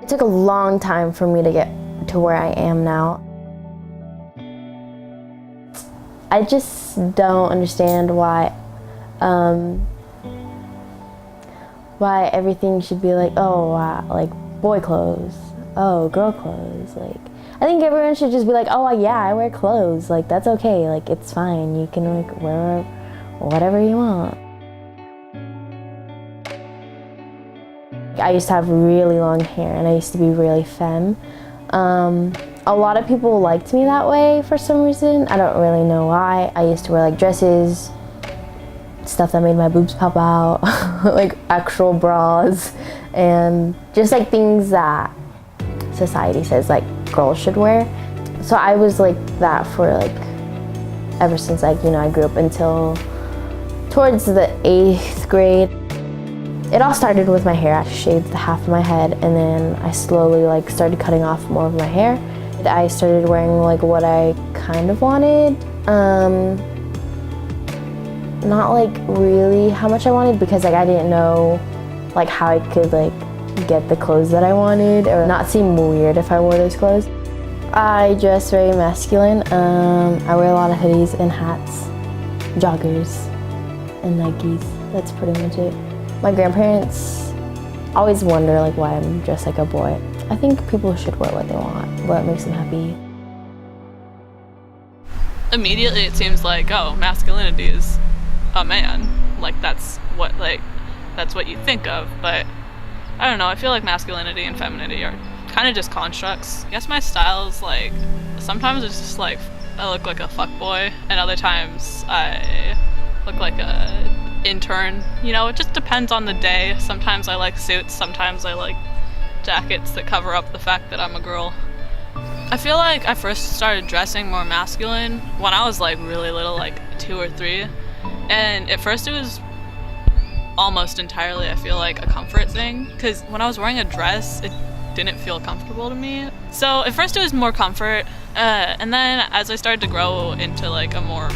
took a long time for me to get to where I am now. I just don't understand why everything should be like, oh, like boy clothes, oh, girl clothes. Like, I think everyone should just be like, oh yeah, I wear clothes. Like, that's okay. Like, it's fine. You can like wear whatever you want. I used to have really long hair and I used to be really femme. A lot of people liked me that way for some reason. I don't really know why. I used to wear like dresses, stuff that made my boobs pop out, like actual bras, and just like things that society says like girls should wear. So I was like that for like ever since like, you know, I grew up until towards the 8th grade. It all started with my hair. I shaved half of my head and then I slowly like started cutting off more of my hair. I started wearing like what I kind of wanted. Not like really how much I wanted because like I didn't know like how I could like get the clothes that I wanted or not seem weird if I wore those clothes. I dress very masculine. I wear a lot of hoodies and hats, joggers, and Nikes. That's pretty much it. My grandparents always wonder like why I'm dressed like a boy. I think people should wear what they want, what makes them happy. Immediately it seems like, oh, masculinity is a man. Like that's what you think of, but I don't know, I feel like masculinity and femininity are kind of just constructs. I guess my style is like, sometimes it's just like I look like a fuckboy, and other times I look like a intern. You know, it just depends on the day. Sometimes I like suits, sometimes I like jackets that cover up the fact that I'm a girl. I feel like I first started dressing more masculine when I was like really little, like 2 or 3. And at first it was almost entirely, I feel like, a comfort thing. Because when I was wearing a dress, it didn't feel comfortable to me. So at first it was more comfort. And then as I started to grow into like a more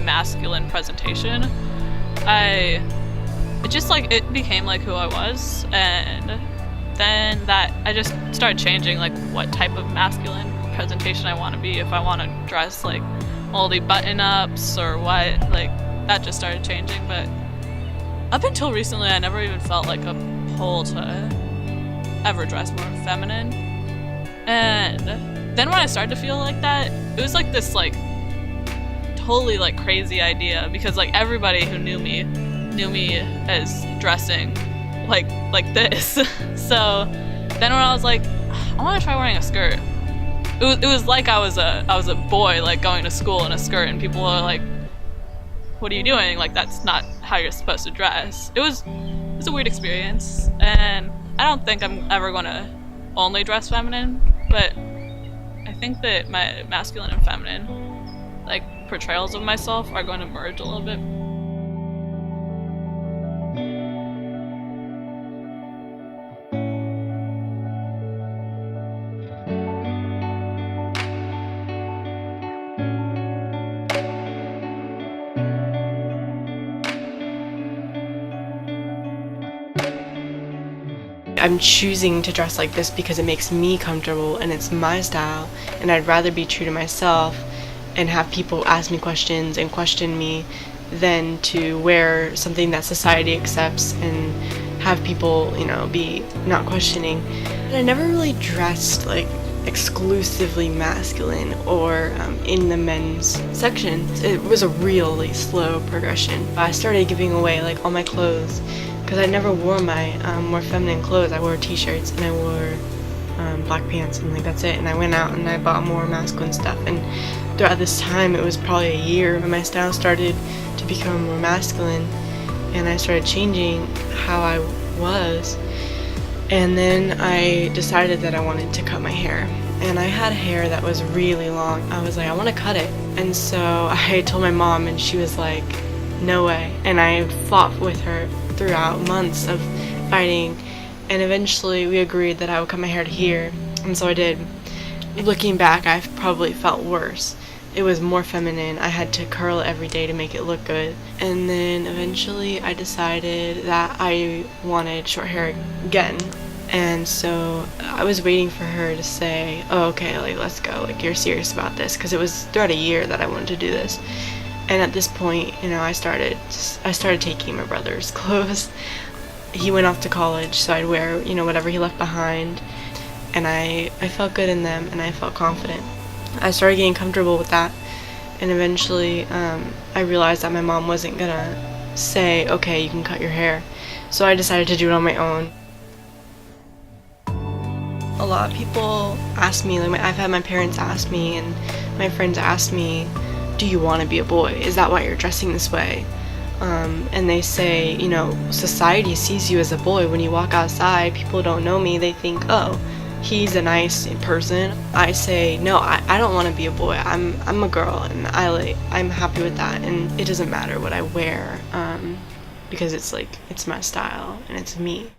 masculine presentation, it became like who I was. And then that I just started changing like what type of masculine presentation I want to be. If I want to dress like moldy button-ups or what, like that just started changing. But up until recently I never even felt like a pull to ever dress more feminine. And then when I started to feel like that, it was like this like totally like crazy idea, because like everybody who knew me as dressing like this. So then when I was like, I want to try wearing a skirt, it was like I was a boy like going to school in a skirt, and people were like, what are you doing? Like, that's not how you're supposed to dress. It was a weird experience, and I don't think I'm ever gonna only dress feminine, but I think that my masculine and feminine like portrayals of myself are going to merge a little bit. I'm choosing to dress like this because it makes me comfortable and it's my style, and I'd rather be true to myself and have people ask me questions and question me than to wear something that society accepts and have people, you know, be not questioning. But I never really dressed like exclusively masculine or in the men's section. It was a really slow progression. I started giving away like all my clothes, because I never wore my more feminine clothes. I wore t-shirts and I wore black pants, and like that's it. And I went out and I bought more masculine stuff, and throughout this time, it was probably a year, my style started to become more masculine, and I started changing how I was. And then I decided that I wanted to cut my hair, and I had hair that was really long. I was like, I want to cut it. And so I told my mom, and she was like, no way. And I fought with her throughout months of fighting, and eventually we agreed that I would cut my hair to here, and so I did. Looking back, I probably felt worse. It was more feminine. I had to curl it every day to make it look good. And then eventually I decided that I wanted short hair again, And so I was waiting for her to say, oh, okay, like, let's go, like, you're serious about this, because it was throughout a year that I wanted to do this. And at this point, you know, I started taking my brother's clothes. He went off to college, so I'd wear, you know, whatever he left behind, and I felt good in them, and I felt confident. I started getting comfortable with that, and eventually I realized that my mom wasn't gonna say, okay, you can cut your hair, so I decided to do it on my own. A lot of people ask me, like, I've had my parents ask me and my friends ask me, do you want to be a boy? Is that why you're dressing this way? And they say, you know, society sees you as a boy. When you walk outside, people don't know me. They think, oh, he's a nice person. I say, no, I don't want to be a boy. I'm a girl, and I'm happy with that. And it doesn't matter what I wear, because it's my style and it's me.